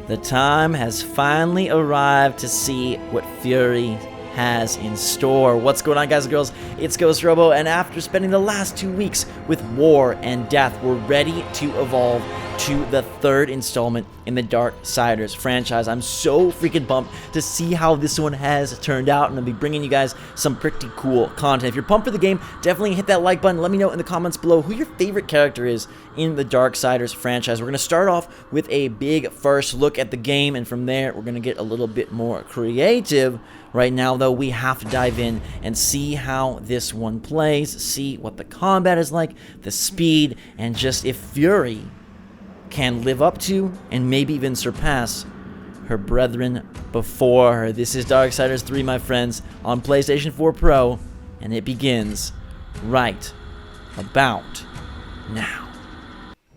The time has finally arrived to see what Fury has in store. What's going on, guys and girls? It's GhostRobo, and after spending the last 2 weeks with war and death, we're ready to evolve to the third installment in the Darksiders franchise. I'm so freaking pumped to see how this one has turned out, and I'll be bringing you guys some pretty cool content. If you're pumped for the game, definitely hit that like button. Let me know in the comments below who your favorite character is in the Darksiders franchise. We're going to start off with a big first look at the game, and from there, we're going to get a little bit more creative. Right now, though, we have to dive in and see how this one plays, see what the combat is like, the speed, and just if Fury can live up to and maybe even surpass her brethren before her. This is Darksiders 3, my friends, on PlayStation 4 Pro, and it begins right about now.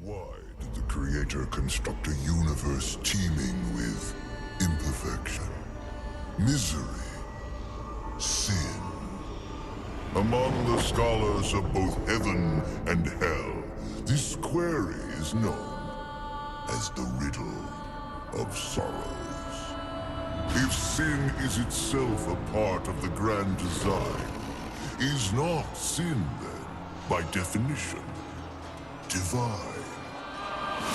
Why did the Creator construct a universe teeming with imperfection, misery, sin? Among the scholars of both heaven and hell, this query is known as the riddle of sorrows. If sin is itself a part of the grand design, is not sin then, by definition, divine?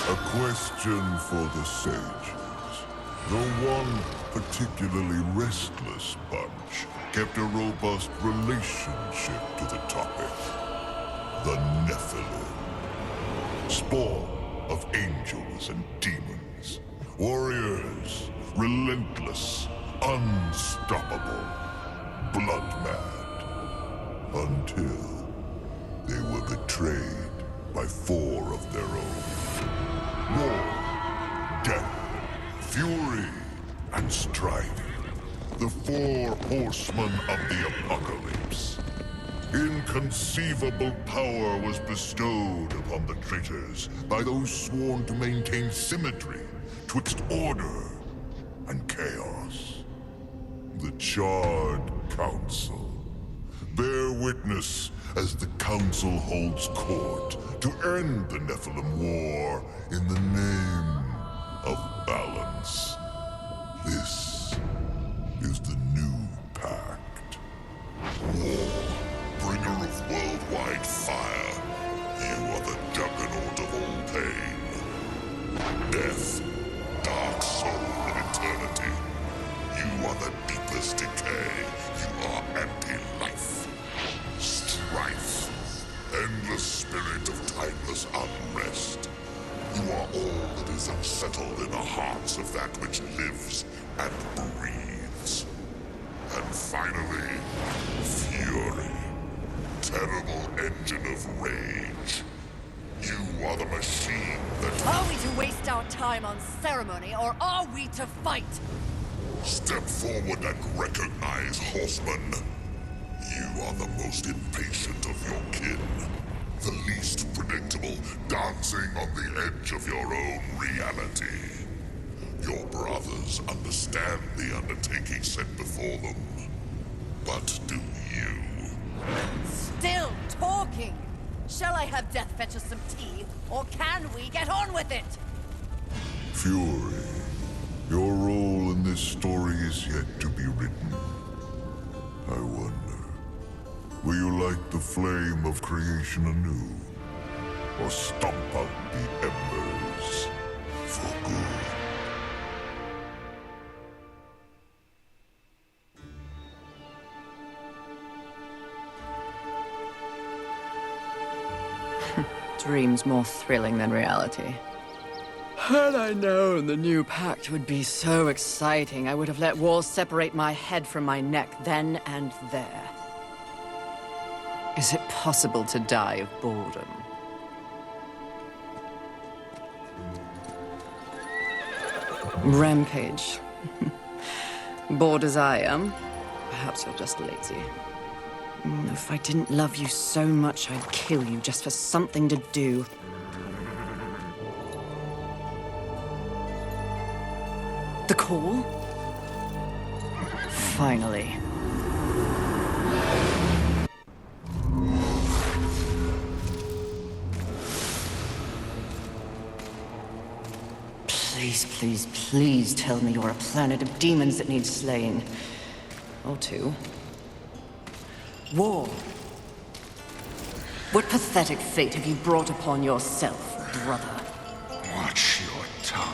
A question for the sages. Though one particularly restless bunch kept a robust relationship to the topic. The Nephilim. Spawn of angels and demons. Warriors, relentless, unstoppable, blood-mad. Until they were betrayed by 4 of their own. War, death, fury, and strife. The 4 horsemen of the apocalypse. Inconceivable power was bestowed upon the traitors by those sworn to maintain symmetry twixt order and chaos. The Charred Council. Bear witness as the Council holds court to end the Nephilim War in the name of balance. This is the new pact. War. Bringer of worldwide fire, you are the juggernaut of all pain. Death, dark soul of eternity, you are the deepest decay, you are anti-life. Strife, endless spirit of timeless unrest, you are all that is unsettled in the hearts of that which lives and breathes. And finally, fury. Terrible engine of rage. You are the machine that... Are we to waste our time on ceremony, or are we to fight? Step forward and recognize, horseman. You are the most impatient of your kin. The least predictable, dancing on the edge of your own reality. Your brothers understand the undertaking set before them. But do you? Still talking! Shall I have Death fetch us some tea, or can we get on with it? Fury, your role in this story is yet to be written. I wonder, will you light the flame of creation anew, or stomp out the embers for good? Dreams more thrilling than reality. Had I known the new pact would be so exciting, I would have let walls separate my head from my neck then and there. Is it possible to die of boredom? Rampage. Bored as I am, perhaps you're just lazy. If I didn't love you so much, I'd kill you just for something to do. The call? Finally. Please Please, please, please tell me you're a planet of demons that needs slaying. Or two. War. What pathetic fate have you brought upon yourself, brother? Watch your tongue.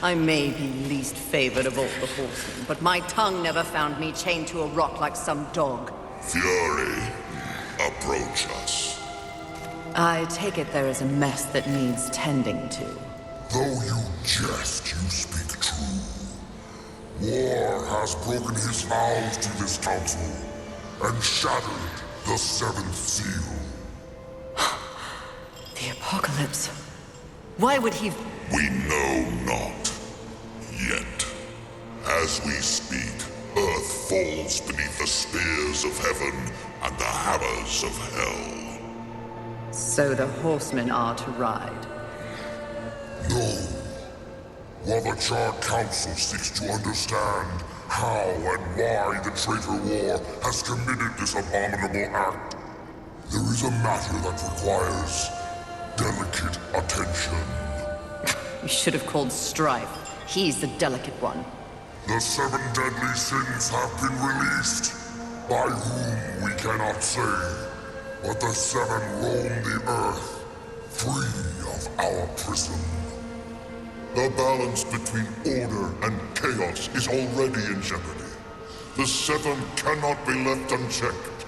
I may be least favored of all the horsemen, but my tongue never found me chained to a rock like some dog. Fury, approach us. I take it there is a mess that needs tending to. Though you jest, you speak true. War has broken his vows to this council and shattered the seventh seal. The apocalypse. Why would he... We know not. Yet. As we speak, Earth falls beneath the spears of heaven and the hammers of hell. So the horsemen are to ride. No. While the Charred Council seeks to understand how and why the traitor war has committed this abominable act, there is a matter that requires delicate attention. You should have called Strife. He's the delicate one. The 7 deadly sins have been released, by whom we cannot say, but the 7 roam the earth, free of our prison. The balance between order and chaos is already in jeopardy. The 7 cannot be left unchecked.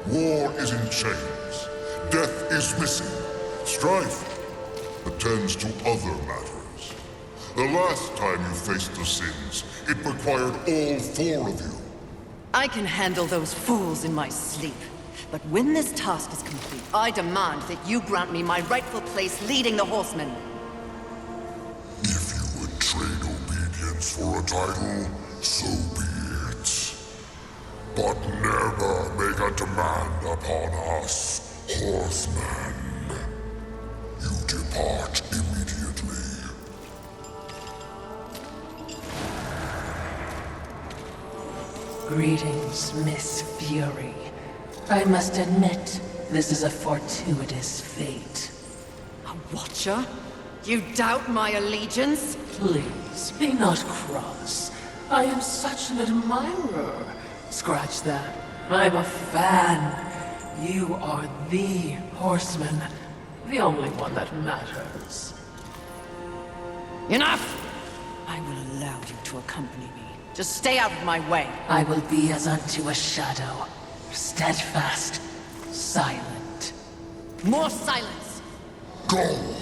War is in chains. Death is missing. Strife attends to other matters. The last time you faced the sins, it required all 4 of you. I can handle those fools in my sleep. But when this task is complete, I demand that you grant me my rightful place leading the horsemen. If you would trade obedience for a title, so be it. But never make a demand upon us, horsemen. You depart immediately. Greetings, Miss Fury. I must admit, this is a fortuitous fate. A watcher? You doubt my allegiance? Please, be not cross. I am such an admirer. Scratch that. I'm a fan. You are the horseman. The only one that matters. Enough! I will allow you to accompany me. Just stay out of my way. I will be as unto a shadow. Steadfast. Silent. More silence! Go!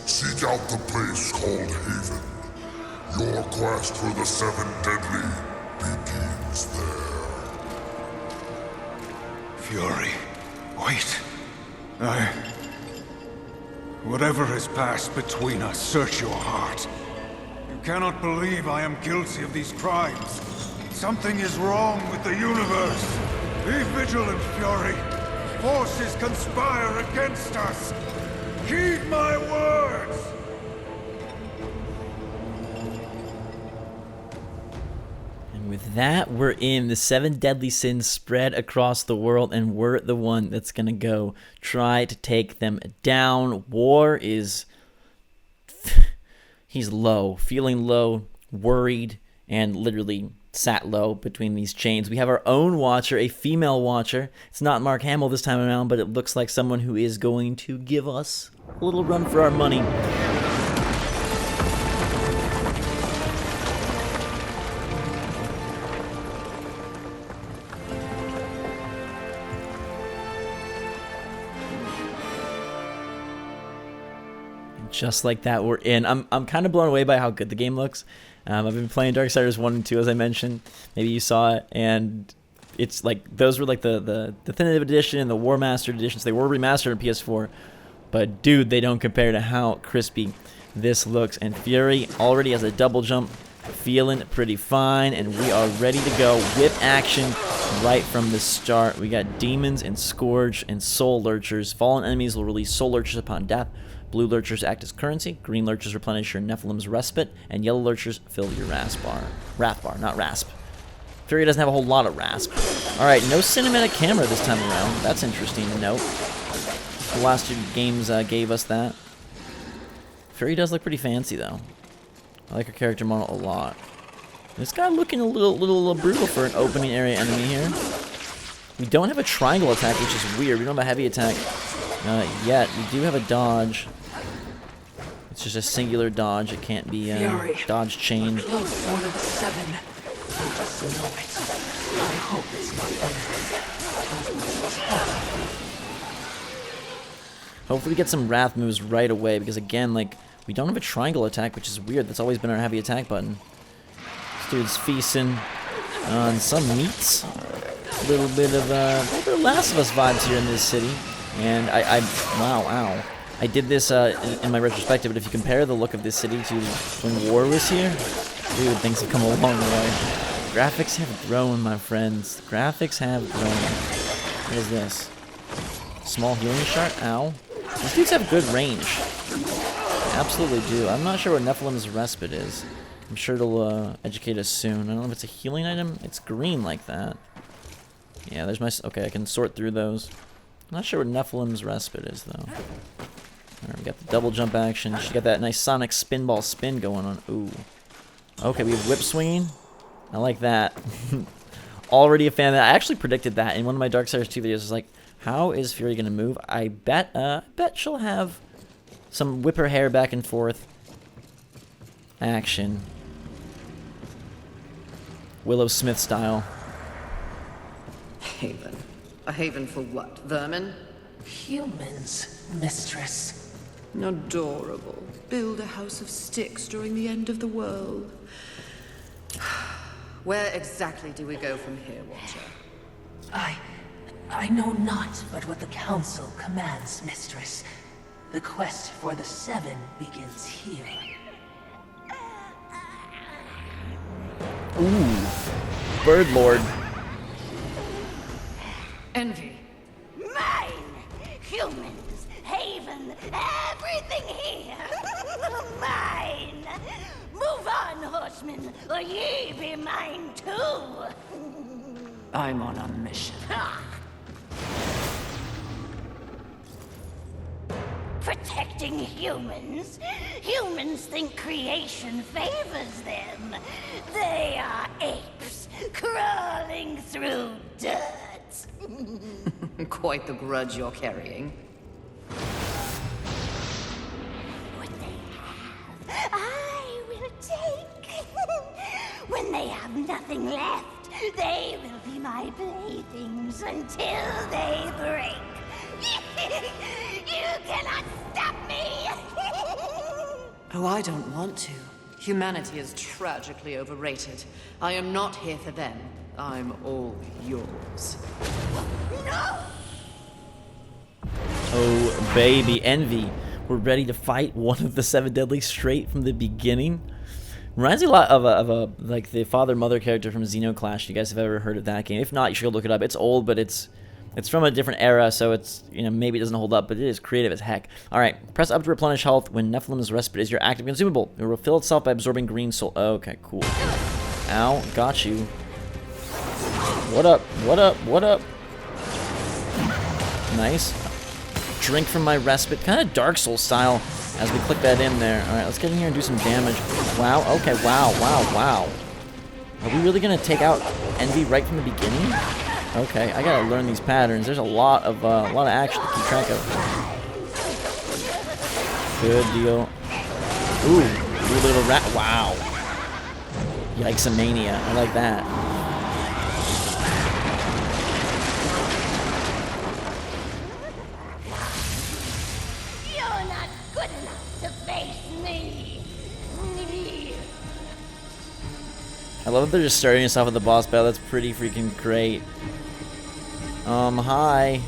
Seek out the place called Haven. Your quest for the 7 deadly begins there. Fury, wait. Whatever has passed between us, search your heart. You cannot believe I am guilty of these crimes. Something is wrong with the universe. Be vigilant, Fury. Forces conspire against us. Heed my words! And with that, we're in. The 7 deadly sins spread across the world, and we're the one that's going to go try to take them down. War is... He's low, feeling low, worried, and literally sat low between these chains. We have our own watcher, a female watcher. It's not Mark Hamill this time around, but it looks like someone who is going to give us a little run for our money. Just like that, we're in. I'm kind of blown away by how good the game looks. I've been playing Darksiders 1 and 2, as I mentioned. Maybe you saw it, and it's like those were like the definitive edition and the War Mastered editions. They were remastered on PS4, but dude, they don't compare to how crispy this looks. And Fury already has a double jump, feeling pretty fine, and we are ready to go. Whip action right from the start. We got demons and Scourge and Soul Lurchers. Fallen enemies will release Soul Lurchers upon death. Blue Lurchers act as currency, green Lurchers replenish your Nephilim's Respite, and yellow Lurchers fill your Wrath bar, not Rasp. Fury doesn't have a whole lot of Rasp. Alright, no cinematic camera this time around. That's interesting to note. The last 2 games gave us that. Fury does look pretty fancy though. I like her character model a lot. This guy looking a little brutal for an opening area enemy here. We don't have a triangle attack, which is weird. We don't have a heavy attack yet. We do have a dodge. It's just a singular dodge. It can't be dodge chain. Close one of the 7. I just know it. I hope it's not Hopefully we get some wrath moves right away, because again, like, we don't have a triangle attack, which is weird. That's always been our heavy attack button. This dude's feasting on some meats. A little bit of Last of Us vibes here in this city. And wow, ow. I did this in my retrospective, but if you compare the look of this city to when War was here, dude, things have come a long way. Graphics have grown, my friends. Graphics have grown. What is this? Small healing shard? Ow. These dudes have good range. They absolutely do. I'm not sure what Nephilim's Respite is. I'm sure it'll educate us soon. I don't know if it's a healing item. It's green like that. Yeah, there's my... Okay, I can sort through those. I'm not sure what Nephilim's Respite is, though. Alright, we got the double jump action. She got that nice Sonic spinball spin going on. Ooh. Okay, we have whip swinging. I like that. Already a fan of that. I actually predicted that in one of my Darksiders 2 videos. I was like, how is Fury gonna move? I bet she'll have some whip her hair back and forth action. Willow Smith style. Haven. A haven for what? Vermin? humans, mistress. Adorable. Build a house of sticks during the end of the world. Where exactly do we go from here, Watcher? I know not but what the Council commands, mistress. The quest for the 7 begins here. Ooh. Bird Lord. Envy. Mine! Humans, haven, everything here! Mine! Move on, horsemen, or ye be mine too! I'm on a mission. Protecting humans? Humans think creation favors them. They are apes, crawling through dirt. Quite the grudge you're carrying. What they have, I will take. When they have nothing left, they will be my playthings until they break. You cannot stop me! Oh, I don't want to. Humanity is tragically overrated. I am not here for them. I'm all yours. No! Oh, baby. Envy. We're ready to fight one of the 7 deadly straight from the beginning. Reminds me a lot of a like the father-mother character from Xenoclash. You guys have ever heard of that game? If not, you should go look it up. It's old, but it's from a different era, so it's, you know, maybe it doesn't hold up, but it is creative as heck. Alright, press up to replenish health when Nephilim's Respite is your active consumable. It will refill itself by absorbing green soul. Okay, cool. Ow, got you. What up? What up? What up? Nice. Drink from my respite. Kind of Dark Souls style as we click that in there. Alright, let's get in here and do some damage. Wow, okay, wow, wow, wow. Are we really going to take out Envy right from the beginning? Okay, I gotta learn these patterns. There's a lot of action to keep track of. Good deal. Ooh, little rat. Wow. Yikes-a-mania. I like that. You're not good enough to face me! I love that they're just starting us off with the boss battle. That's pretty freaking great. Hi.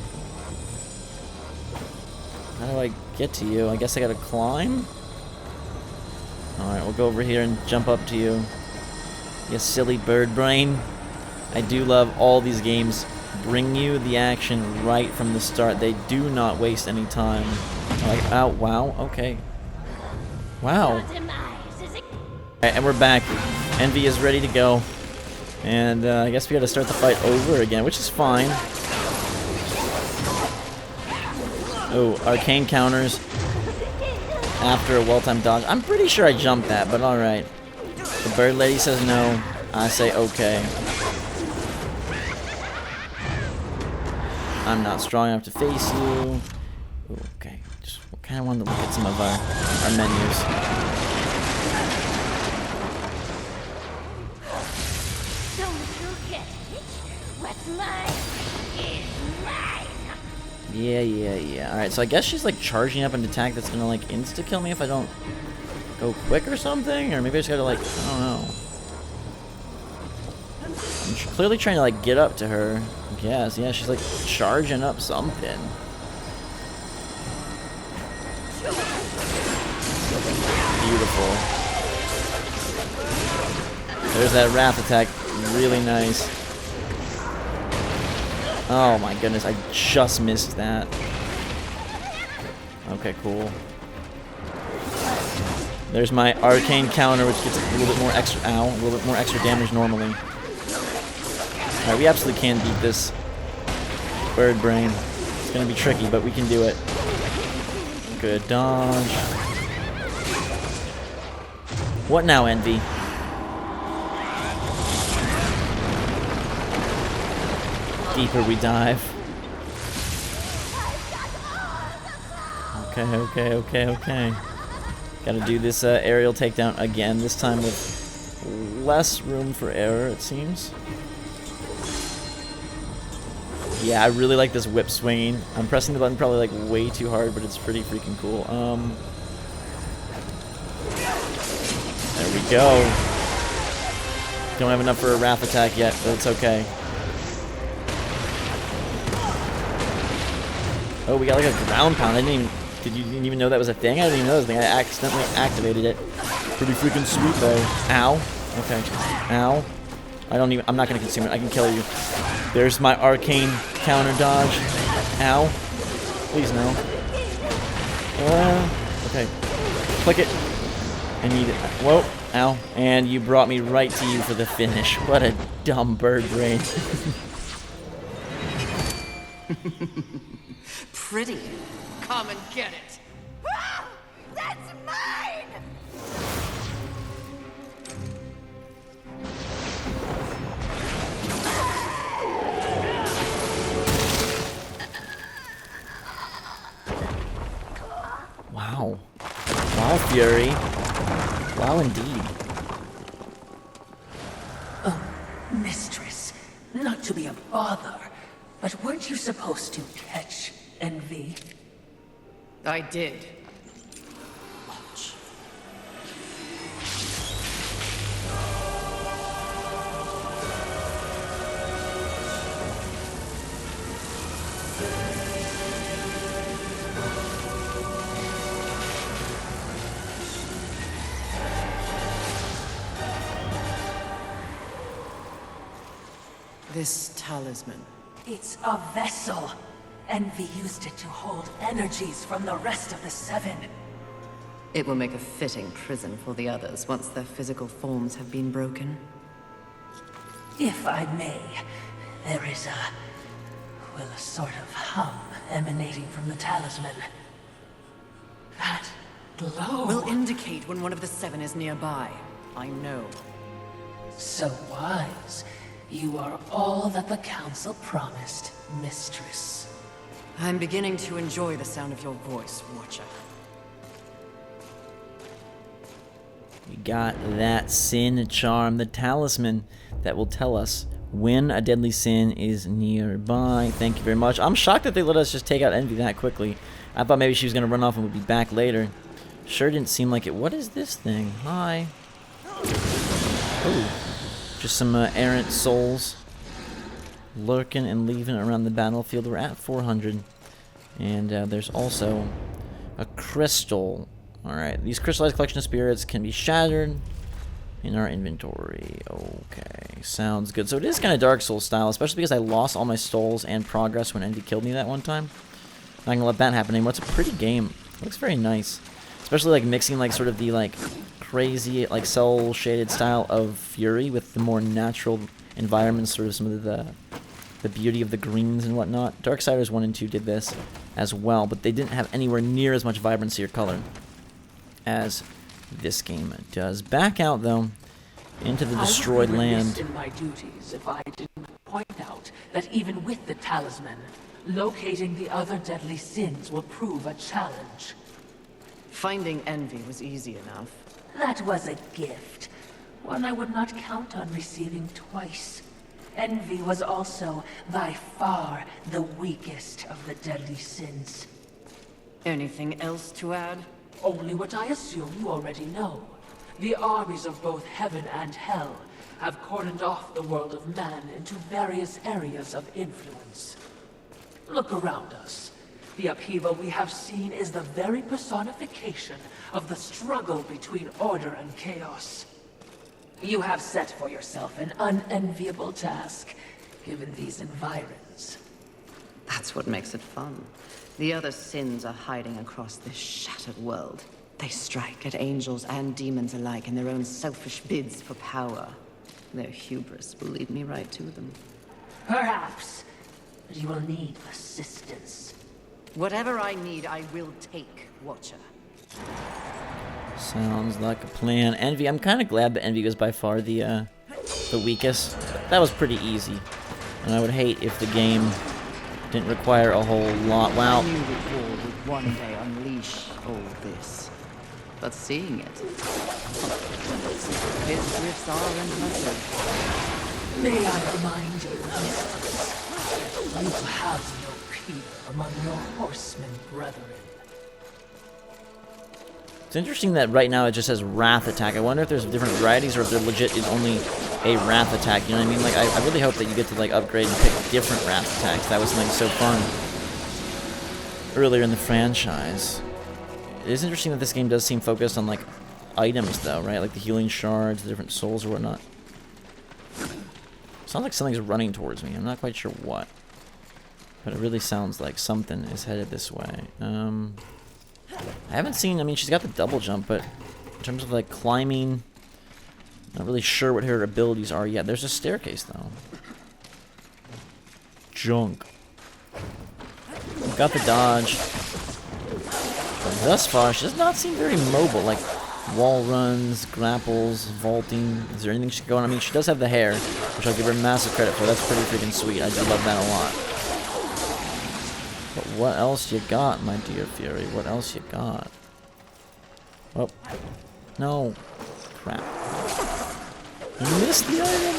How do I get to you? I guess I gotta climb? Alright, we'll go over here and jump up to you. You silly bird brain. I do love all these games. Bring you the action right from the start. They do not waste any time. Like, ow, wow, okay. Wow. Your demise is Alright, and we're back. Envy is ready to go. And I guess we gotta start the fight over again, which is fine. Oh, arcane counters. after a well-timed dodge. I'm pretty sure I jumped that, but alright. The bird lady says no. I say okay. I'm not strong enough to face you. Ooh, okay. Just kind of wanted to look at some of our menus. Don't forget it. What's mine is mine. Yeah. Alright, so I guess she's like charging up an attack that's gonna like insta-kill me if I don't go quick or something? Or maybe I just gotta like, I don't know. I'm clearly trying to like get up to her. I guess, yeah, she's like charging up something. Beautiful. There's that wrath attack. Really nice. Oh my goodness, I just missed that. Okay, cool. There's my arcane counter, which gets a little bit more extra, a little bit more extra damage normally. Alright, we absolutely can beat this bird brain. It's gonna be tricky, but we can do it. Good dodge. What now, Envy? Deeper we dive. Okay. Gotta do this aerial takedown again, this time with less room for error, it seems. Yeah, I really like this whip swinging. I'm pressing the button probably like way too hard, but it's pretty freaking cool. There we go. Don't have enough for a wrath attack yet, but it's okay. Oh, we got like a ground pound. You didn't even know that was a thing? I didn't even know that was a thing. I accidentally activated it. Pretty freaking sweet though. Ow. Okay. Ow. I'm not gonna consume it. I can kill you. There's my arcane counter dodge. Ow. Please no. Okay. Click it. I need it. Whoa. Ow. And you brought me right to you for the finish. What a dumb bird brain. Pretty. Come and get it. Ah, that's mine! Wow. Wow, Fury. Wow, indeed. Oh, mistress. Not to be a bother, but weren't you supposed to catch Envy? I did. This talisman. It's a vessel. Envy used it to hold energies from the rest of the seven. It will make a fitting prison for the others once their physical forms have been broken. If I may, there is a sort of hum emanating from the talisman. That glow. Will indicate when one of the seven is nearby. I know. So wise. You are all that the council promised, mistress. I'm beginning to enjoy the sound of your voice, Watcher. We got that sin charm, the talisman that will tell us when a deadly sin is nearby. Thank you very much. I'm shocked that they let us just take out Envy that quickly. I thought maybe she was going to run off and would be back later. Sure didn't seem like it. What is this thing? Hi. Ooh. Just some errant souls lurking and leaving around the battlefield. We're at 400. And there's also a crystal. Alright, these crystallized collection of spirits can be shattered in our inventory. Okay, sounds good. So it is kind of Dark Souls style, especially because I lost all my souls and progress when Envy killed me that one time. Not gonna let that happen anymore. It's a pretty game. It looks very nice. Especially like mixing like sort of the like crazy like cell shaded style of Fury with the more natural environments, sort of some of the beauty of the greens and whatnot. Darksiders 1 and 2 did this as well, but they didn't have anywhere near as much vibrancy or color. as this game does. Back out, though, into the destroyed I would be remiss land. in my duties if I didn't point out that even with the talisman, locating the other deadly sins will prove a challenge. Finding envy was easy enough. That was a gift, one I would not count on receiving twice. Envy was also, by far, the weakest of the deadly sins. Anything else to add? Only what I assume you already know. The armies of both heaven and hell have cordoned off the world of man into various areas of influence. Look around us. The upheaval we have seen is the very personification of the struggle between order and chaos. You have set for yourself an unenviable task, given these environs. That's what makes it fun. The other sins are hiding across this shattered world. They strike at angels and demons alike in their own selfish bids for power. Their hubris will lead me right to them. Perhaps, but you will need assistance. Whatever I need, I will take, Watcher. Sounds like a plan. Envy, I'm kind of glad that Envy was by far the weakest. That was pretty easy. And I would hate if the game didn't require a whole lot. Wow. I knew the war would one day unleash all this. But seeing it... His gifts are impressive. May I remind you, you have no peer among your horsemen brethren. It's interesting that right now it just says Wrath attack. I wonder if there's different varieties or if there legit is only a Wrath attack. You know what I mean? Like, I really hope that you get to, like, upgrade and pick different Wrath attacks. That was something so fun earlier in the franchise. It is interesting that this game does seem focused on, like, items, though, right? Like the healing shards, the different souls or whatnot. Sounds like something's running towards me. I'm not quite sure what. But it really sounds like something is headed this way. I haven't seen, I mean, she's got the double jump, but in terms of, like, climbing, not really sure what her abilities are yet. There's a staircase, though. Junk. Got the dodge. But thus far, she does not seem very mobile, like wall runs, grapples, vaulting. Is there anything she can go on? I mean, she does have the hair, which I'll give her massive credit for. That's pretty freaking sweet. I do love that a lot. But what else you got, my dear Fury? What else you got? Oh. No. Crap. I missed the item!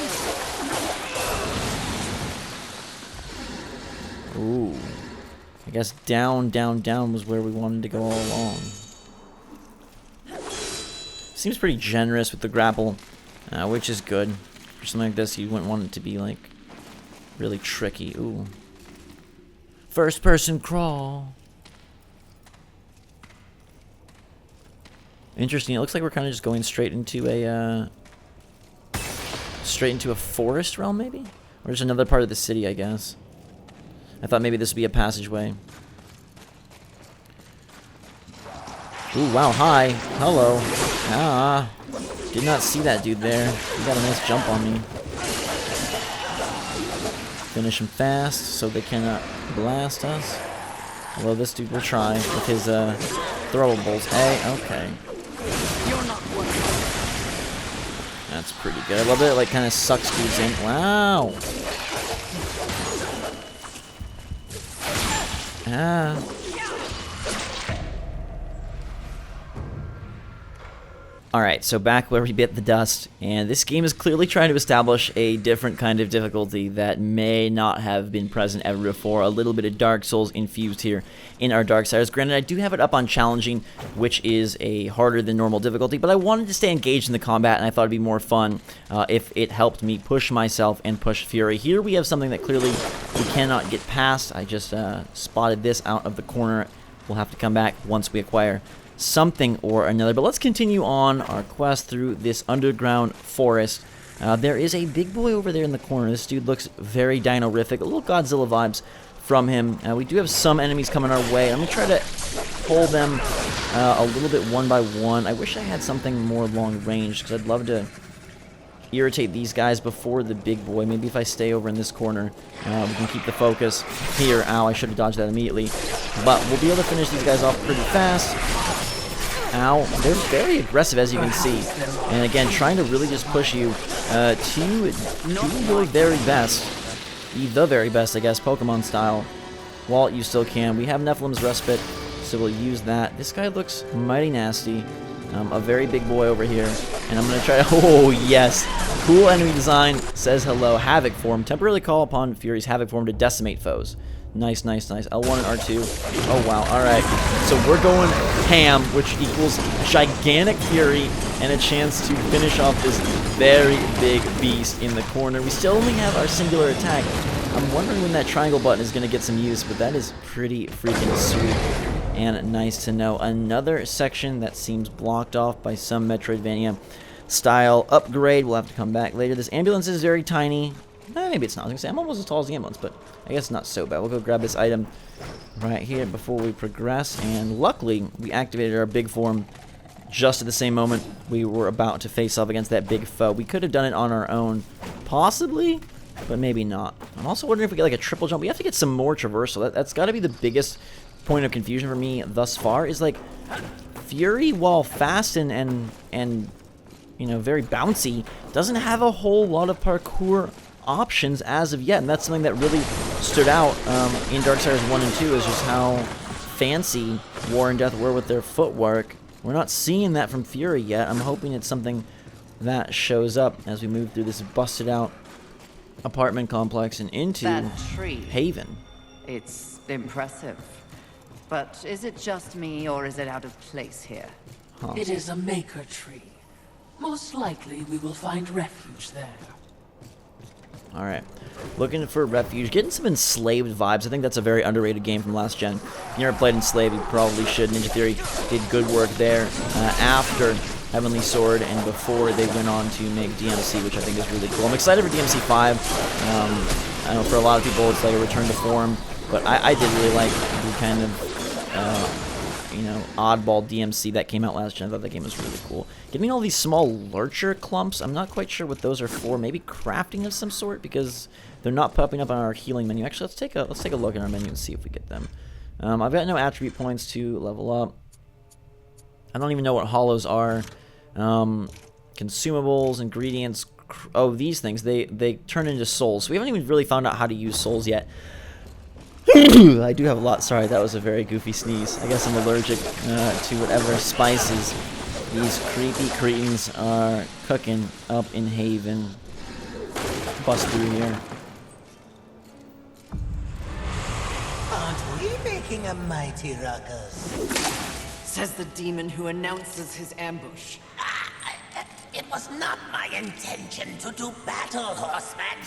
Ooh. I guess down, down, down was where we wanted to go all along. Seems pretty generous with the grapple, which is good. For something like this, you wouldn't want it to be, like, really tricky. Ooh. First person crawl. Interesting. It looks like we're kind of just going straight into a forest realm, maybe, or just another part of the city, I guess. I thought maybe this would be a passageway. Ooh, wow, hi. Hello. Ah. Did not see that dude there. He got a nice jump on me. Finish him fast so they cannot blast us. Although this dude will try with his throwables. Hey, okay. You're not one. That's pretty good. I love that it like kind of sucks dudes in. Wow. Ah. Alright, so back where we bit the dust, and this game is clearly trying to establish a different kind of difficulty that may not have been present ever before. A little bit of Dark Souls infused here in our Darksiders. Granted, I do have it up on Challenging, which is a harder than normal difficulty, but I wanted to stay engaged in the combat, and I thought it'd be more fun if it helped me push myself and push Fury. Here we have something that clearly we cannot get past. I just spotted this out of the corner. We'll have to come back once we acquire something or another. But let's continue on our quest through this underground forest. There is a big boy over there in the corner. This dude looks very dino-rific. A little Godzilla vibes from him. We do have some enemies coming our way. Let me try to pull them a little bit one by one. I wish I had something more long range, because I'd love to irritate these guys before the big boy. Maybe if I stay over in this corner, we can keep the focus here. Ow, I should have dodged that immediately. But we'll be able to finish these guys off pretty fast. Ow. They're very aggressive, as you can see. And again, trying to really just push you to your very best. The very best, I guess, Pokemon style. While you still can. We have Nephilim's Respite, so we'll use that. This guy looks mighty nasty. A very big boy over here. And I'm going to try to... Oh, yes. Cool enemy design. Says hello. Havoc form. Temporarily call upon Fury's Havoc form to decimate foes. Nice, nice, nice. L1 and R2. Oh, wow. Alright. So we're going ham, which equals gigantic Fury and a chance to finish off this very big beast in the corner. We still only have our singular attack. I'm wondering when that triangle button is going to get some use, but that is pretty freaking sweet and nice to know. Another section that seems blocked off by some Metroidvania style upgrade. We'll have to come back later. This ambulance is very tiny. Maybe it's not. I was going to say, I'm almost as tall as the ambulance, but I guess not so bad. We'll go grab this item right here before we progress, and luckily we activated our big form just at the same moment we were about to face off against that big foe. We could have done it on our own, possibly, but maybe not. I'm also wondering if we get like a triple jump. We have to get some more traversal. That's got to be the biggest point of confusion for me thus far, is like Fury, while fast and you know, very bouncy, doesn't have a whole lot of parkour options as of yet, and that's something that really stood out in Darksiders 1 and 2, is just how fancy War and Death were with their footwork. We're not seeing that from Fury yet. I'm hoping it's something that shows up as we move through this busted out apartment complex and into That tree. Haven. It's impressive. But is it just me, or is it out of place here? It is a maker tree. Most likely we will find refuge there. Alright, looking for refuge, getting some Enslaved vibes. I think that's a very underrated game from last gen. If you never played Enslaved, you probably should. Ninja Theory did good work there after Heavenly Sword and before they went on to make DMC, which I think is really cool. I'm excited for DMC 5. I know for a lot of people it's like a return to form, but I did really like the kind of you know, oddball DMC that came out last gen. I thought that game was really cool. Getting all these small lurcher clumps, I'm not quite sure what those are for. Maybe crafting of some sort, because they're not popping up on our healing menu. Actually, let's take a look at our menu and see if we get them. I've got no attribute points to level up. I don't even know what hollows are. Consumables, ingredients. Oh, these things, they turn into souls. So we haven't even really found out how to use souls yet. I do have a lot. Sorry, that was a very goofy sneeze. I guess I'm allergic to whatever spices these creepy cretins are cooking up in Haven. Bust through here. Aren't we making a mighty ruckus? Says the demon who announces his ambush. It was not my intention to do battle, horsemen.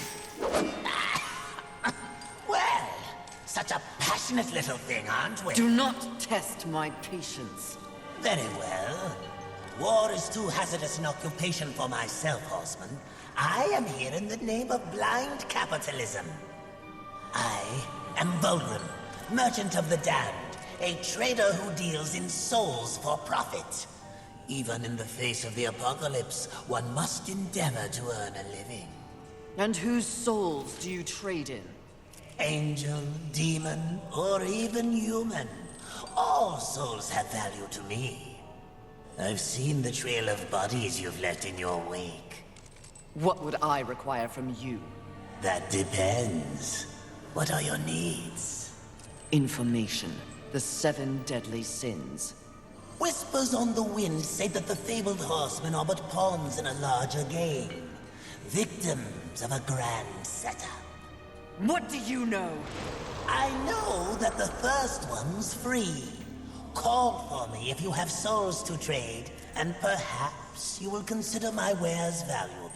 Well, such a passionate little thing, aren't we? Do not test my patience. Very well. War is too hazardous an occupation for myself, horseman. I am here in the name of blind capitalism. I am Volgrim, merchant of the damned, a trader who deals in souls for profit. Even in the face of the apocalypse, one must endeavor to earn a living. And whose souls do you trade in? Angel, demon, or even human. All souls have value to me. I've seen the trail of bodies you've left in your wake. What would I require from you? That depends. What are your needs? Information. The 7 deadly sins. Whispers on the wind say that the fabled horsemen are but pawns in a larger game. Victims of a grand setup. What do you know? I know that the first one's free. Call for me if you have souls to trade, and perhaps you will consider my wares valuable.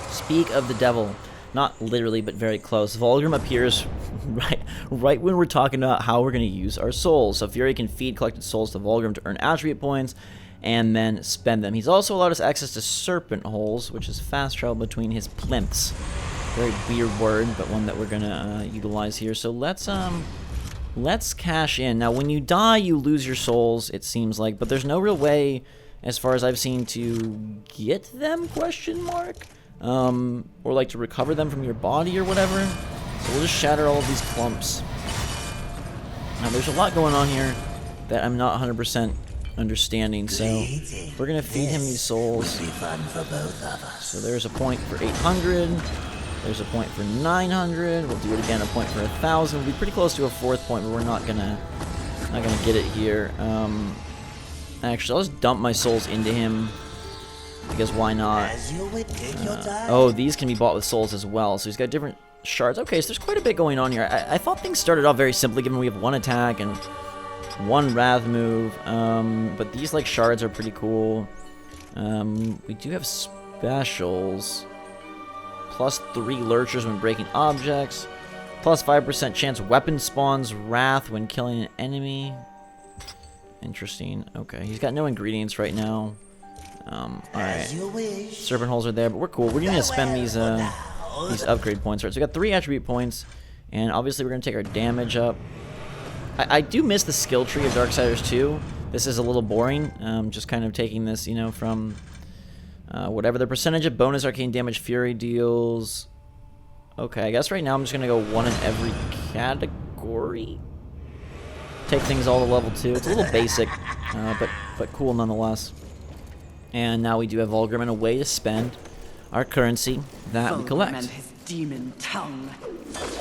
Speak of the devil. Not literally, but very close. Volgrim appears right when we're talking about how we're going to use our souls. So Fury can feed collected souls to Volgrim to earn attribute points, and then spend them. He's also allowed us access to serpent holes, which is fast travel between his plinths. Very weird word, but one that we're gonna utilize here. So let's cash in. Now, when you die, you lose your souls, it seems like, but there's no real way, as far as I've seen, to get them, question mark? Or like to recover them from your body or whatever. So we'll just shatter all of these clumps. Now, there's a lot going on here that I'm not 100% understanding. So we're gonna feed him these souls. Be fun for both of us. So there's a point for 800. There's a point for 900. We'll do it again. A point for 1,000. We'll be pretty close to a 4th point, but we're not gonna get it here. Actually, I'll just dump my souls into him because why not? As you would take your time. Oh, these can be bought with souls as well. So he's got different shards. Okay, so there's quite a bit going on here. I thought things started off very simply, given we have 1 attack and 1 wrath move. But these like shards are pretty cool. We do have specials. +3 lurchers when breaking objects. +5% chance weapon spawns wrath when killing an enemy. Interesting. Okay, he's got no ingredients right now. Alright. Serpent holes are there, but we're cool. We're gonna spend these upgrade points. Right, so we got 3 attribute points, and obviously we're gonna take our damage up. I do miss the skill tree of Darksiders 2. This is a little boring. Just kind of taking this, you know, from whatever the percentage of bonus arcane damage Fury deals. Okay, I guess right now I'm just gonna go 1 in every category. Take things all to level 2. It's a little basic, but cool nonetheless. And now we do have Vulgrim and a way to spend our currency that we collect. And his demon tongue.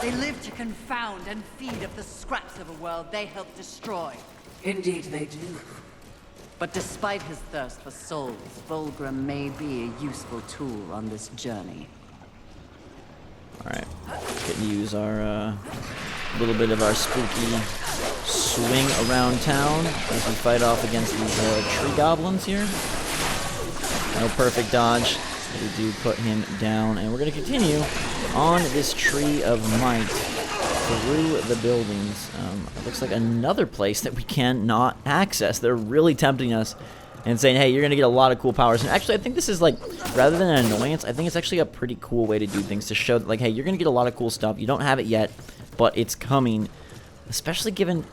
They live to confound and feed up the scraps of a world they help destroy. Indeed they do. But despite his thirst for souls, Vulgrim may be a useful tool on this journey. Alright, get to use our little bit of our spooky swing around town as we fight off against these tree goblins here. No perfect dodge. We do put him down, and we're going to continue on this tree of might through the buildings. It looks like another place that we cannot access. They're really tempting us and saying, hey, you're going to get a lot of cool powers. And actually, I think this is like, rather than an annoyance, I think it's actually a pretty cool way to do things, to show that, like, hey, you're going to get a lot of cool stuff. You don't have it yet, but it's coming. Especially given,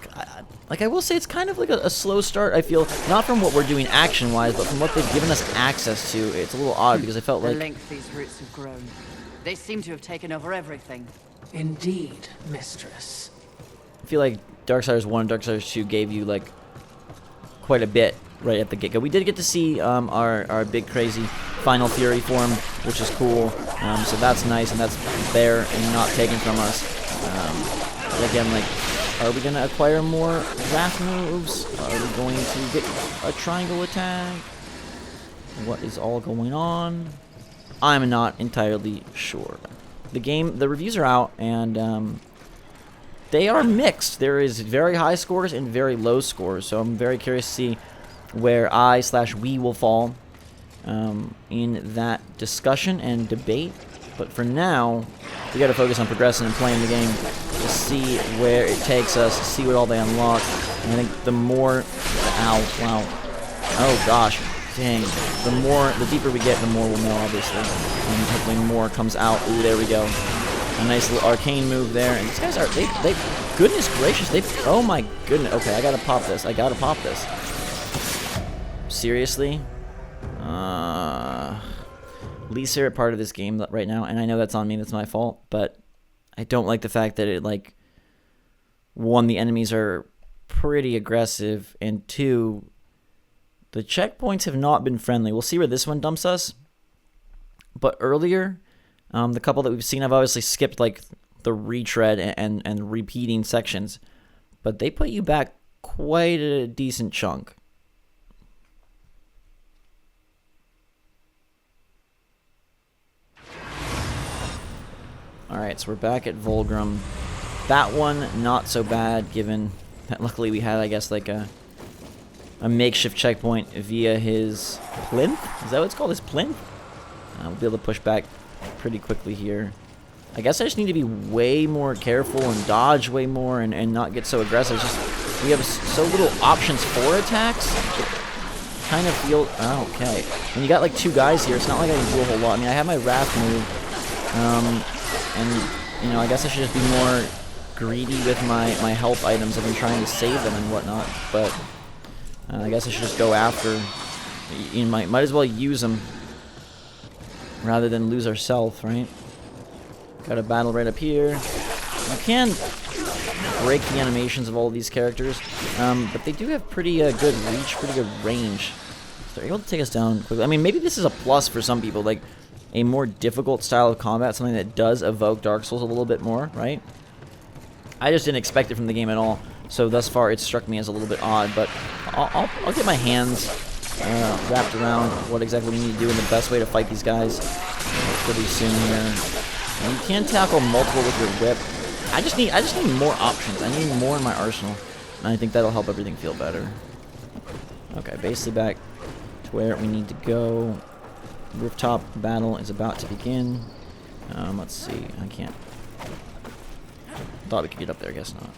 like, I will say it's kind of like a slow start, I feel. Not from what we're doing action-wise, but from what they've given us access to. It's a little odd because I felt like... The length these roots have grown. They seem to have taken over everything. Indeed, mistress. I feel like Darksiders 1 and Darksiders 2 gave you, like, quite a bit right at the get-go. We did get to see our big, crazy Final Fury form, which is cool. So that's nice, and that's there and not taken from us. But again, like... Are we going to acquire more wrath moves? Are we going to get a triangle attack? What is all going on? I'm not entirely sure. The reviews are out, and they are mixed. There is very high scores and very low scores, so I'm very curious to see where we will fall in that discussion and debate. But for now, we got to focus on progressing and playing the game to see where it takes us, to see what all they unlock. And I think the more... Ow, wow. Oh, gosh. Dang. The deeper we get, the more we'll know, obviously. And hopefully more comes out. Ooh, there we go. A nice little arcane move there. And these guys are... They goodness gracious. Oh, my goodness. Okay, I got to pop this. Seriously? Least favorite part of this game right now, and I know that's on me, that's my fault, but I don't like the fact that it, like, 1, the enemies are pretty aggressive, and 2, the checkpoints have not been friendly. We'll see where this one dumps us, but earlier, the couple that we've seen, I've obviously skipped, like, the retread and repeating sections, but they put you back quite a decent chunk. Alright, so we're back at Vulgrim. That one, not so bad, given that luckily we had, I guess, like a makeshift checkpoint via his plinth? Is that what it's called, his plinth? We'll be able to push back pretty quickly here. I guess I just need to be way more careful and dodge way more and not get so aggressive. It's just, we have so little options for attacks. It kind of feels... Oh, okay. When you got, like, 2 guys here, it's not like I can do a whole lot. I mean, I have my Wrath move. And, you know, I guess I should just be more greedy with my health items. I've been trying to save them and whatnot, but I guess I should just go after. You might as well use them rather than lose ourselves, right? Got a battle right up here. You can break the animations of all of these characters, but they do have pretty good reach, pretty good range. So they're able to take us down quickly. I mean, maybe this is a plus for some people, like a more difficult style of combat, something that does evoke Dark Souls a little bit more, right? I just didn't expect it from the game at all, so thus far it struck me as a little bit odd, but I'll get my hands wrapped around what exactly we need to do and the best way to fight these guys pretty soon here. And you can tackle multiple with your whip. I just need more options. I need more in my arsenal, and I think that'll help everything feel better. Okay, basically back to where we need to go. Rooftop battle is about to begin. Let's see. I can't. Thought we could get up there. I guess not.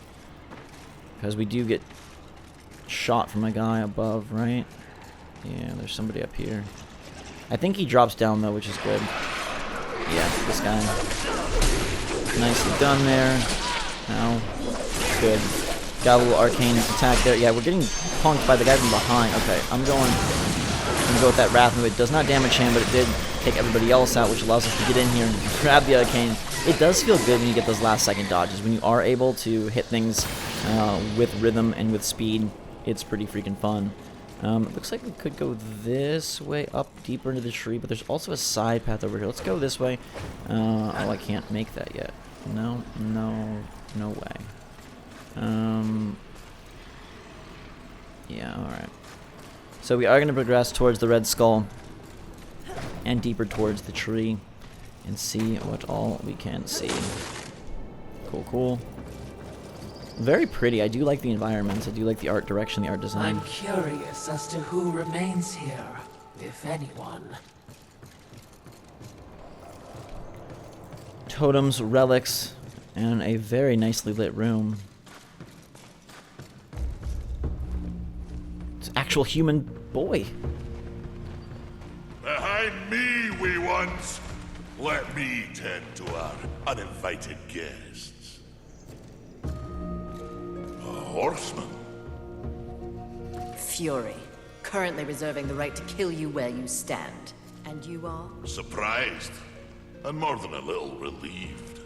Because we do get shot from a guy above, right? Yeah, there's somebody up here. I think he drops down though, which is good. Yeah, this guy. Nicely done there. Now, good. Got a little arcane attack there. Yeah, we're getting punked by the guy from behind. Okay, I'm gonna go with that Wrath move. It does not damage him, but it did take everybody else out, which allows us to get in here and grab the arcane. It does feel good when you get those last second dodges. When you are able to hit things with rhythm and with speed, it's pretty freaking fun. It looks like we could go this way up deeper into the tree, but there's also a side path over here. Let's go this way. Oh, I can't make that yet. No way. Yeah, alright. So we are going to progress towards the Red Skull and deeper towards the tree and see what all we can see. Cool. Very pretty. I do like the environments. I do like the art direction, the art design. I'm curious as to who remains here, if anyone. Totems, relics, and a very nicely lit room. It's an actual human boy. Behind me, wee ones! Let me tend to our uninvited guests. A horseman. Fury, currently reserving the right to kill you where you stand. And you are? Surprised, and more than a little relieved.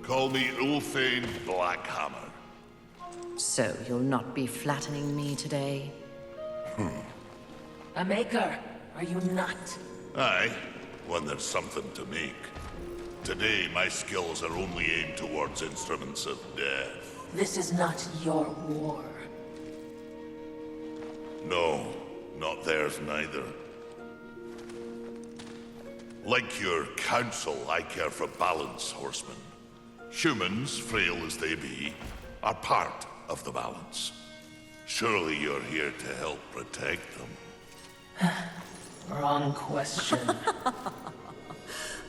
Call me Ulfane Blackhammer. So you'll not be flattening me today? A maker, are you not? Aye, when there's something to make. Today, my skills are only aimed towards instruments of death. This is not your war. No, not theirs neither. Like your council, I care for balance, horsemen. Humans, frail as they be, are part of the balance. Surely you're here to help protect them. Wrong question.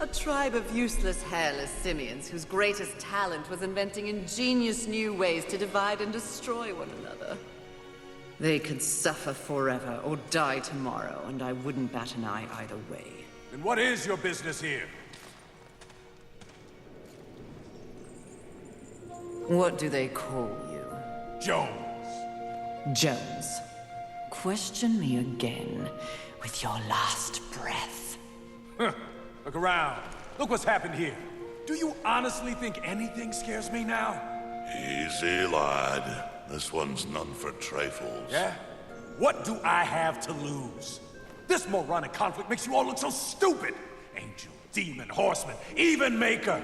A tribe of useless, hairless simians whose greatest talent was inventing ingenious new ways to divide and destroy one another. They could suffer forever or die tomorrow, and I wouldn't bat an eye either way. And what is your business here? What do they call you? Jones. Jones. Question me again with your last breath. Look around. Look what's happened here. Do you honestly think anything scares me now? Easy, lad. This one's none for trifles. Yeah? What do I have to lose? This moronic conflict makes you all look so stupid. Angel, demon, horseman, even maker.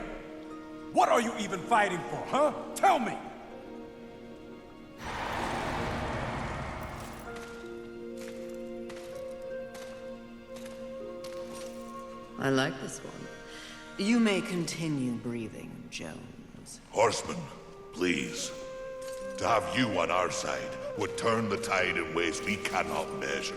What are you even fighting for, huh? Tell me. I like this one. You may continue breathing, Jones. Horsemen, please. To have you on our side would turn the tide in ways we cannot measure.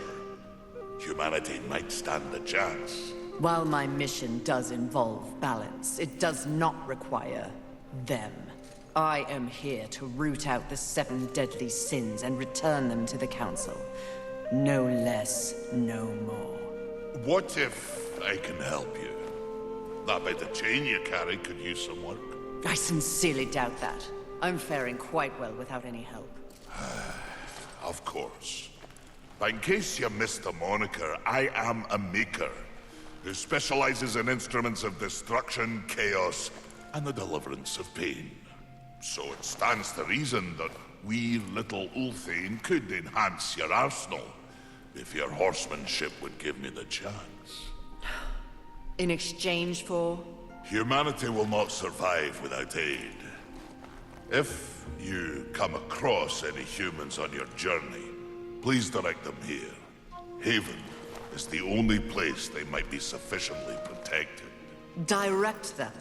Humanity might stand a chance. While my mission does involve balance, it does not require them. I am here to root out the 7 deadly sins and return them to the Council. No less, no more. What if I can help you? That bit of chain you carry could use some work. I sincerely doubt that. I'm faring quite well without any help. Of course. But in case you missed the moniker, I am a maker who specializes in instruments of destruction, chaos, and the deliverance of pain. So it stands to reason that we little Ulthane could enhance your arsenal, if your horsemanship would give me the chance. In exchange for? Humanity will not survive without aid. If you come across any humans on your journey, please direct them here. Haven is the only place they might be sufficiently protected. Direct them?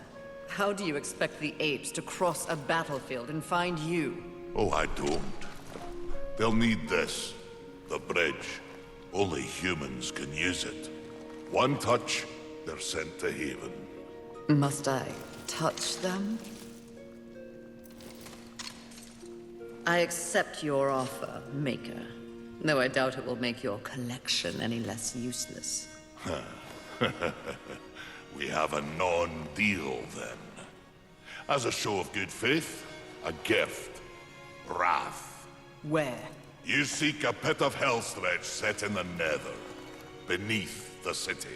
How do you expect the apes to cross a battlefield and find you? Oh, I don't. They'll need this. The bridge. Only humans can use it. One touch, they're sent to Haven. Must I touch them? I accept your offer, Maker. Though I doubt it will make your collection any less useless. We have a non-deal, then. As a show of good faith, a gift. Wrath. Where? You seek a pit of hellstretch set in the nether, beneath the city.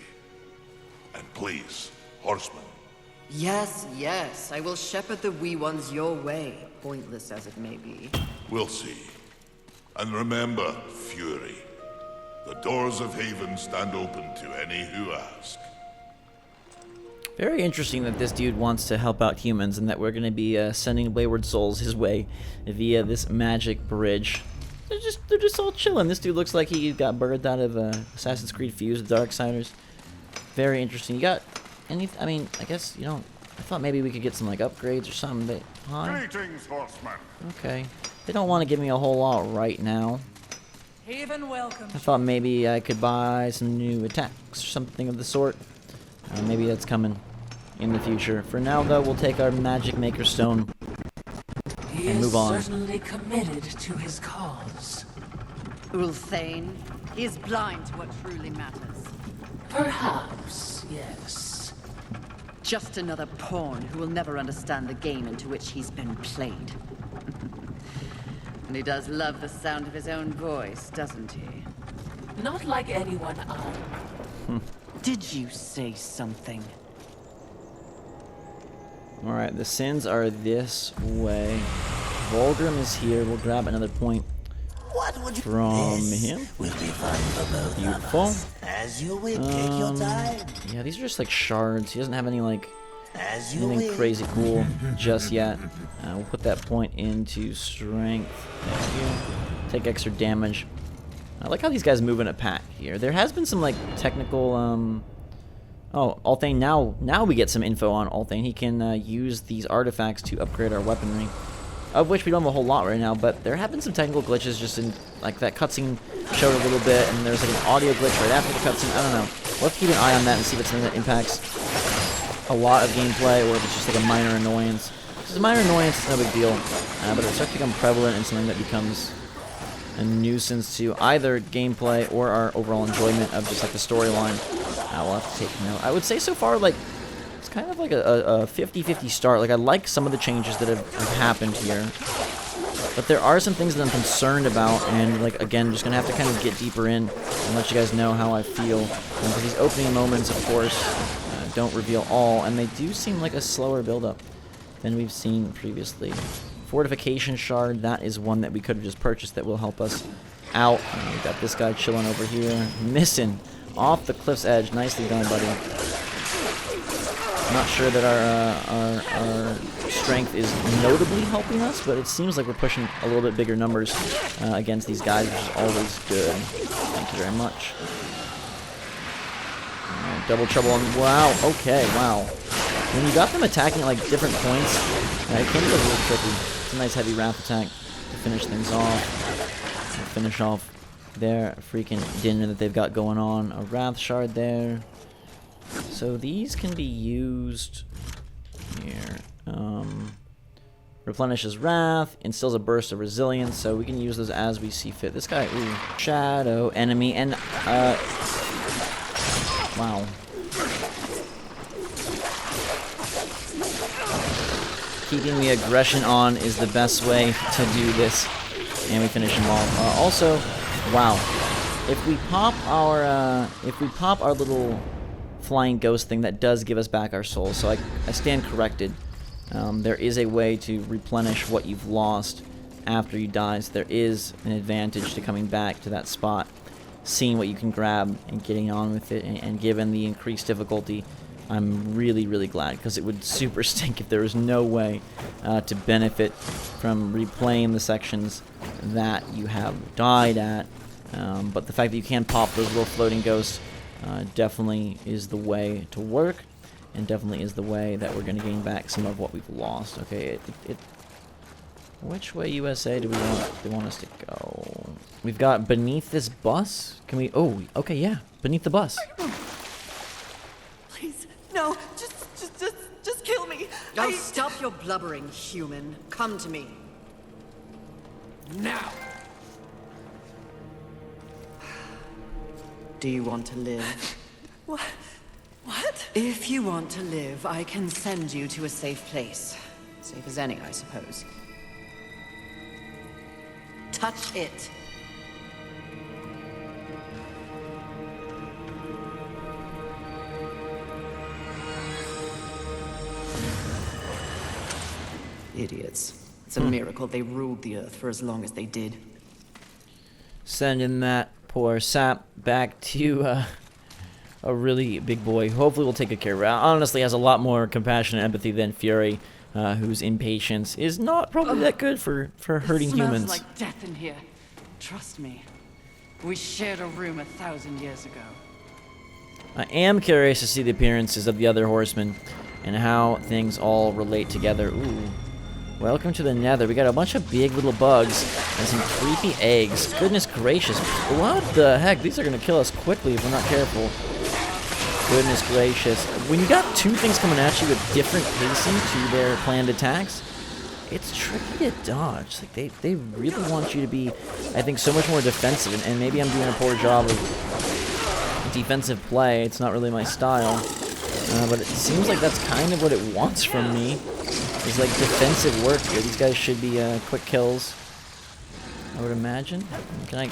And please, horsemen. Yes, yes. I will shepherd the wee ones your way, pointless as it may be. We'll see. And remember, Fury. The doors of Haven stand open to any who ask. Very interesting that this dude wants to help out humans and that we're going to be sending wayward souls his way via this magic bridge. They're just all chilling. This dude looks like he got birthed out of Assassin's Creed Fused with Darksiders. Very interesting. You got any? I mean, I guess you don't. I thought maybe we could get some like upgrades or something, but huh? Greetings, horsemen. Okay. They don't want to give me a whole lot right now. Haven welcome. I thought maybe I could buy some new attacks or something of the sort. Maybe that's coming in the future. For now, though, we'll take our Magic Maker Stone He and is move on. certainly committed to his cause. Ulthane, he is blind to what truly matters. Perhaps, yes. Just another pawn who will never understand the game into which he's been played. And he does love the sound of his own voice, doesn't he? Not like anyone else. Did you say something? Alright, the sins are this way. Volgrim is here. We'll grab another point What would you from This him. will be fun for both Beautiful. of us. As you will, take your time. Yeah, these are just like shards. He doesn't have any like As you anything will. crazy cool just yet. We'll put that point into strength. Thank you. Take extra damage. I like how these guys move in a pack here. There has been some like technical oh, Ulthane, now we get some info on Ulthane. He can use these artifacts to upgrade our weaponry, of which we don't have a whole lot right now, but there have been some technical glitches just in, like that cutscene showed a little bit, and there's like an audio glitch right after the cutscene. I don't know. We'll have to keep an eye on that and see if it's something that impacts a lot of gameplay, or if it's just like a minor annoyance. If it's a minor annoyance, it's no big deal, but it starts to become prevalent and something that becomes a nuisance to either gameplay or our overall enjoyment of just like the storyline. We'll have to take note. I would say so far, like, it's kind of like a 50-50 start. Like, I like some of the changes that have happened here, but there are some things that I'm concerned about, and like, again, just gonna have to kind of get deeper in and let you guys know how I feel. Because these opening moments, of course, don't reveal all, and they do seem like a slower build-up than we've seen previously. Fortification shard, that is one that we could have just purchased that will help us out. We got this guy chilling over here, missing off the cliff's edge. Nicely done, buddy. I'm not sure that our strength is notably helping us, but it seems like we're pushing a little bit bigger numbers against these guys, which is always good. Thank you very much. Double trouble on... Wow, okay, wow. When you got them attacking at like different points, it can be a little tricky. It's a nice heavy wrath attack to finish things off. We'll finish off their freaking dinner that they've got going on. A wrath shard there. So these can be used here. Replenishes wrath, instills a burst of resilience, so we can use those as we see fit. This guy, ooh, shadow enemy, and wow. Keeping the aggression on is the best way to do this, and we finish him off. Also, wow, if we pop our little flying ghost thing, that does give us back our souls. So I stand corrected. There is a way to replenish what you've lost after you die, so there is an advantage to coming back to that spot, seeing what you can grab and getting on with it, and given the increased difficulty, I'm really, really glad, because it would super stink if there was no way to benefit from replaying the sections that you have died at. But the fact that you can pop those little floating ghosts definitely is the way to work, and definitely is the way that we're going to gain back some of what we've lost. Okay, which way, USA, do they want us to go? We've got beneath this bus. Can we? Oh, okay, yeah, beneath the bus. Please, no, just kill me. Oh, stop your blubbering, human. Come to me. Now. Do you want to live? What? If you want to live, I can send you to a safe place. Safe as any, I suppose. Touch it. Idiots. It's a miracle they ruled the Earth for as long as they did. Sending that poor sap back to a really big boy who hopefully will take good care of it. Honestly, has a lot more compassion and empathy than Fury, whose impatience is not probably that good for hurting humans. It smells like death in here. Trust me. We shared a room 1,000 years ago. I am curious to see the appearances of the other horsemen and how things all relate together. Ooh. Welcome to the Nether. We got a bunch of big little bugs and some creepy eggs. Goodness gracious. What the heck? These are going to kill us quickly if we're not careful. Goodness gracious. When you got two things coming at you with different pacing to their planned attacks, it's tricky to dodge. Like they really want you to be, I think, so much more defensive. And maybe I'm doing a poor job of defensive play. It's not really my style. But it seems like that's kind of what it wants from me. It's like defensive work here. These guys should be quick kills, I would imagine. Can I...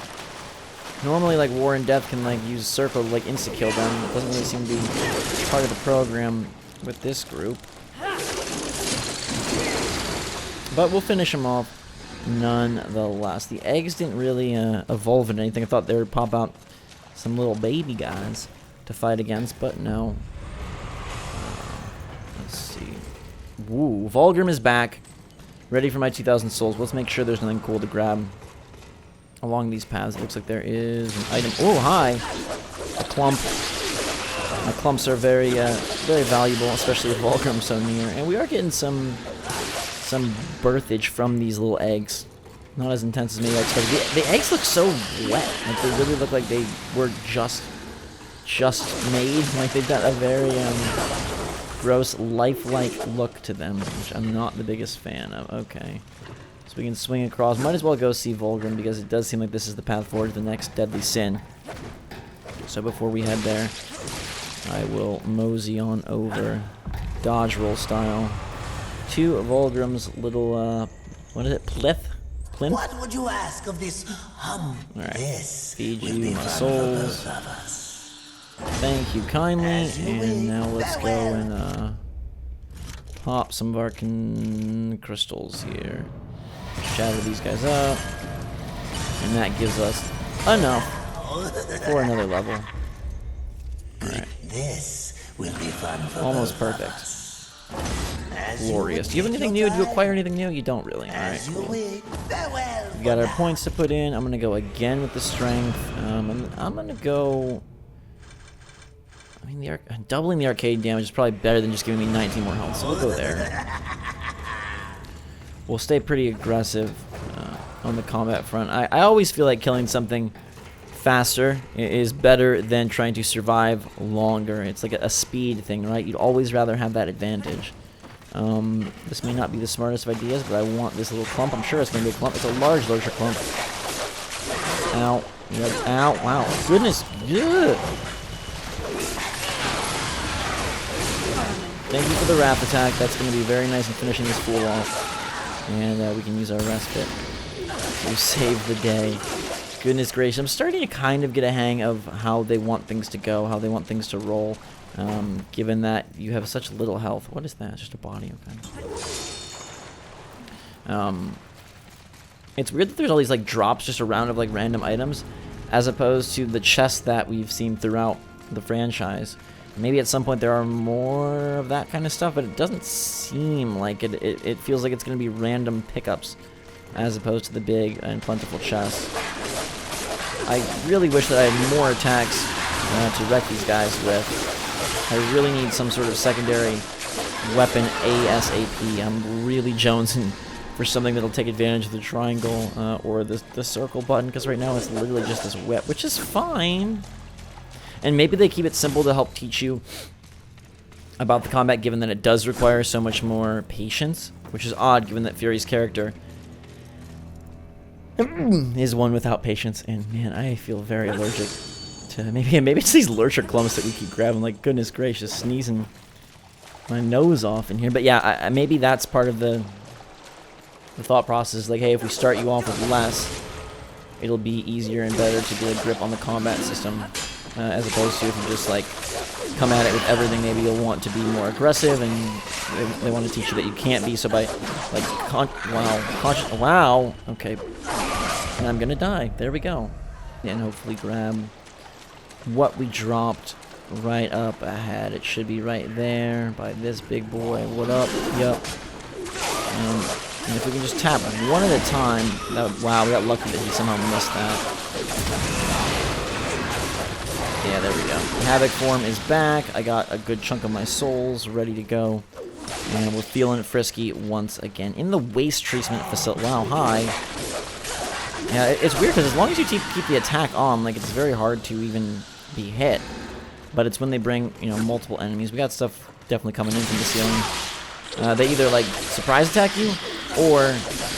Normally, like, War and Death can, like, use Circle to, like, insta-kill them. It doesn't really seem to be part of the program with this group. But we'll finish them off nonetheless. The eggs didn't really evolve into anything. I thought they would pop out some little baby guys to fight against, but no. Let's see. Woo, Vulgrim is back. Ready for my 2,000 souls. Let's make sure there's nothing cool to grab along these paths. It looks like there is an item. Oh, hi! A clump. Clumps are very valuable, especially with Vulgrim so near. And we are getting some birthage from these little eggs. Not as intense as maybe I expected. The eggs look so wet. Like, they really look like they were just made. Like, they've got a very gross, lifelike look to them, which I'm not the biggest fan of. Okay. So we can swing across. Might as well go see Vulgrim, because it does seem like this is the path forward to the next deadly sin. So before we head there, I will mosey on over, dodge roll style, to Vulgrim's little, what is it, plinth? What would you ask of this Alright, This feed will you be my fun for souls. both of us. Thank you kindly, As you and wish. now let's go Farewell. and pop some of our crystals here. Shatter these guys up, and that gives us enough for another level. Alright, This will be fun for almost both of perfect. us. As Glorious. Do you have take anything your new? Do you time, acquire anything new? You don't really. Alright, As you cool. wish. Farewell. We got for our now. points to put in. I'm gonna go again with the strength. I'm gonna go. I mean, doubling the arcade damage is probably better than just giving me 19 more health, so we'll go there. We'll stay pretty aggressive on the combat front. I always feel like killing something faster is better than trying to survive longer. It's like a speed thing, right? You'd always rather have that advantage. This may not be the smartest of ideas, but I want this little clump. I'm sure it's going to be a clump. It's a larger clump. Ow. Yep. Ow. Wow. Goodness. Ugh. Thank you for the wrath attack. That's going to be very nice in finishing this fool off. And we can use our respite to save the day. Goodness gracious. I'm starting to kind of get a hang of how they want things to go, how they want things to roll. given that you have such little health. What is that? Just a body, okay. It's weird that there's all these like drops just around of like random items, as opposed to the chests that we've seen throughout the franchise. Maybe at some point there are more of that kind of stuff, but it doesn't seem like it. It feels like it's going to be random pickups, as opposed to the big and plentiful chests. I really wish that I had more attacks to wreck these guys with. I really need some sort of secondary weapon ASAP. I'm really jonesing for something that'll take advantage of the triangle or the circle button, because right now it's literally just this whip, which is fine. And maybe they keep it simple to help teach you about the combat, given that it does require so much more patience, which is odd given that Fury's character is one without patience. And man, I feel very allergic to maybe it's these lurcher clumps that we keep grabbing. Like, goodness gracious, sneezing my nose off in here. But yeah, maybe that's part of the thought process. Like, hey, if we start you off with less, it'll be easier and better to get a grip on the combat system. As opposed to if you just like come at it with everything, maybe you'll want to be more aggressive, and they want to teach you that you can't be. So by like wow, okay, and I'm gonna die. There we go, and hopefully grab what we dropped right up ahead. It should be right there by this big boy. What up? Yup. And if we can just tap one at a time, wow, we got lucky that he somehow missed that. Yeah, there we go. Havoc form is back. I got a good chunk of my souls ready to go. And we're feeling frisky once again. In the waste treatment facility. Wow, hi. Yeah, it's weird because as long as you keep the attack on, like, it's very hard to even be hit. But it's when they bring, you know, multiple enemies. We got stuff definitely coming in from the ceiling. They either, like, surprise attack you, or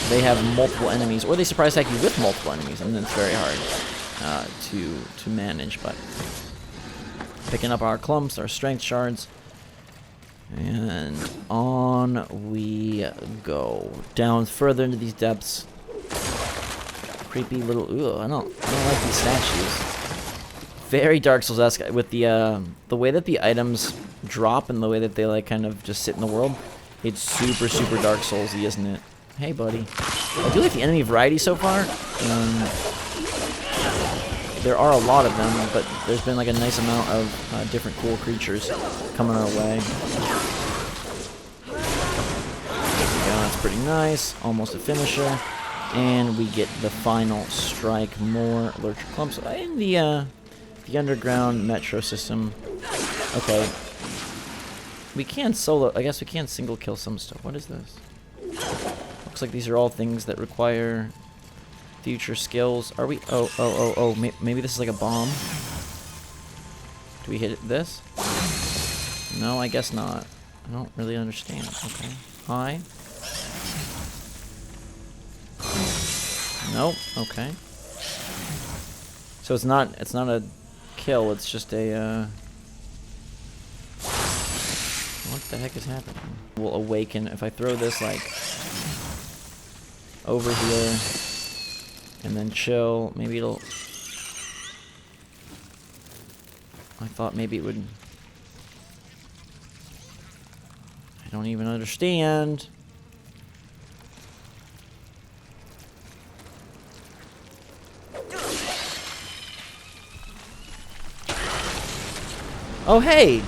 they have multiple enemies, or they surprise attack you with multiple enemies, and then it's very hard to manage. But picking up our clumps, our strength shards, and on we go down further into these depths. Creepy little. Ooh, I don't like these statues. Very Dark Souls-esque with the way that the items drop and the way that they like kind of just sit in the world. It's super Dark Souls-y, isn't it? Hey, buddy. I do like the enemy variety so far. There are a lot of them, but there's been like a nice amount of different cool creatures coming our way. Yeah, that's pretty nice. Almost a finisher. And we get the final strike. More lurcher clumps in the underground metro system. Okay. We can solo. I guess we can single kill some stuff. What is this? Looks like these are all things that require future skills. Are we? Oh. Maybe this is like a bomb. Do we hit this? No, I guess not. I don't really understand. Okay. Hi. Nope. Okay. So it's not a kill. It's just a. What the heck is happening? We'll awaken if I throw this like over here. And then chill. Maybe it'll. I thought maybe it would. I don't even understand. Oh hey!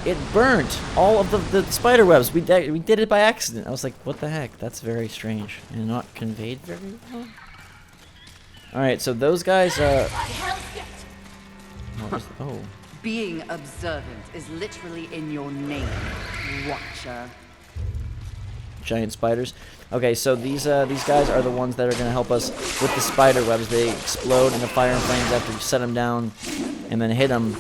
It burnt all of the spider webs. We did it by accident. I was like, what the heck? That's very strange. And not conveyed very well. Alright, so those guys, oh. Being observant is literally in your name, Watcher. Giant spiders. Okay, so these guys are the ones that are going to help us with the spider webs. They explode into fire and flames after you set them down and then hit them.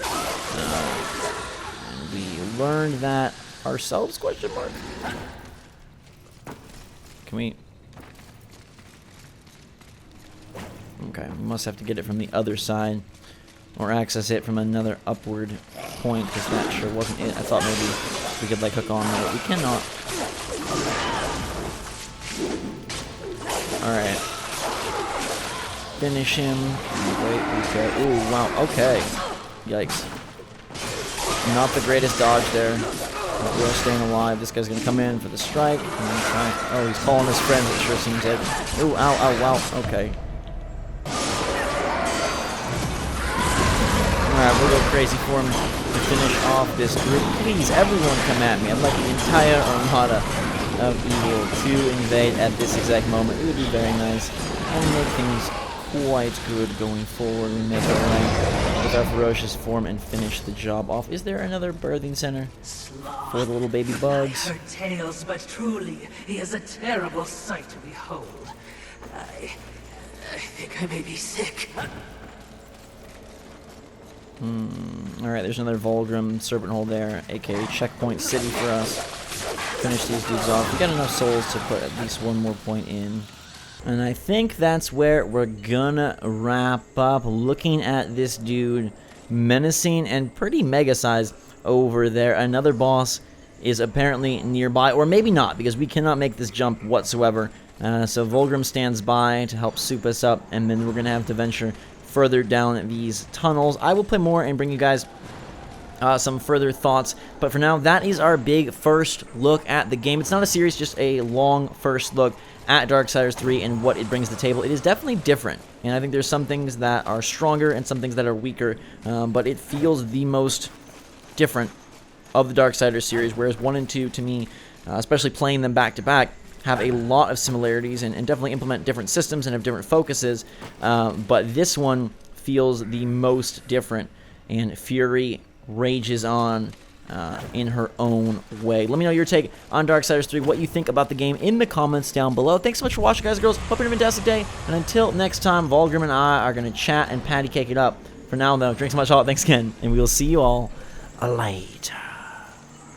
And we learned that ourselves, question mark. Can we... Okay, we must have to get it from the other side, or access it from another upward point, because that sure wasn't it. I thought maybe we could like hook on there, but we cannot. Alright. Finish him. Wait, okay. Ooh, wow, okay. Yikes. Not the greatest dodge there. But we're staying alive. This guy's going to come in for the strike. Oh, he's calling his friends, it sure seems like. Ooh, ow, ow, wow. Okay. Alright, we'll go crazy for him to finish off this group. Please, everyone come at me. I'd like the entire armada of evil to invade at this exact moment. It would be very nice. And make things quite good going forward. We make our rank with our ferocious form and finish the job off. Is there another birthing center for the little baby bugs? I heard tales, but truly, he is a terrible sight to behold. I think I may be sick. Alright, there's another Vulgrim Serpent Hole there, aka Checkpoint City for us. Finish these dudes off. We got enough souls to put at least one more point in. And I think that's where we're gonna wrap up. Looking at this dude, menacing and pretty mega-sized over there. Another boss is apparently nearby, or maybe not, because we cannot make this jump whatsoever. So Vulgrim stands by to help soup us up, and then we're gonna have to venture further down these tunnels. I will play more and bring you guys some further thoughts, but for now, that is our big first look at the game. It's not a series, just a long first look at Darksiders 3 and what it brings to the table. It is definitely different, and I think there's some things that are stronger and some things that are weaker, but it feels the most different of the Darksiders series, whereas 1 and 2, to me, especially playing them back to back, have a lot of similarities and definitely implement different systems and have different focuses, but this one feels the most different, and Fury rages on in her own way. Let me know your take on Darksiders 3, what you think about the game in the comments down below. Thanks so much for watching, guys and girls. Hope you have a fantastic day, and until next time, Vulgrim and I are going to chat and patty cake it up. For now, though, drink so much hot. Thanks again, and we will see you all later.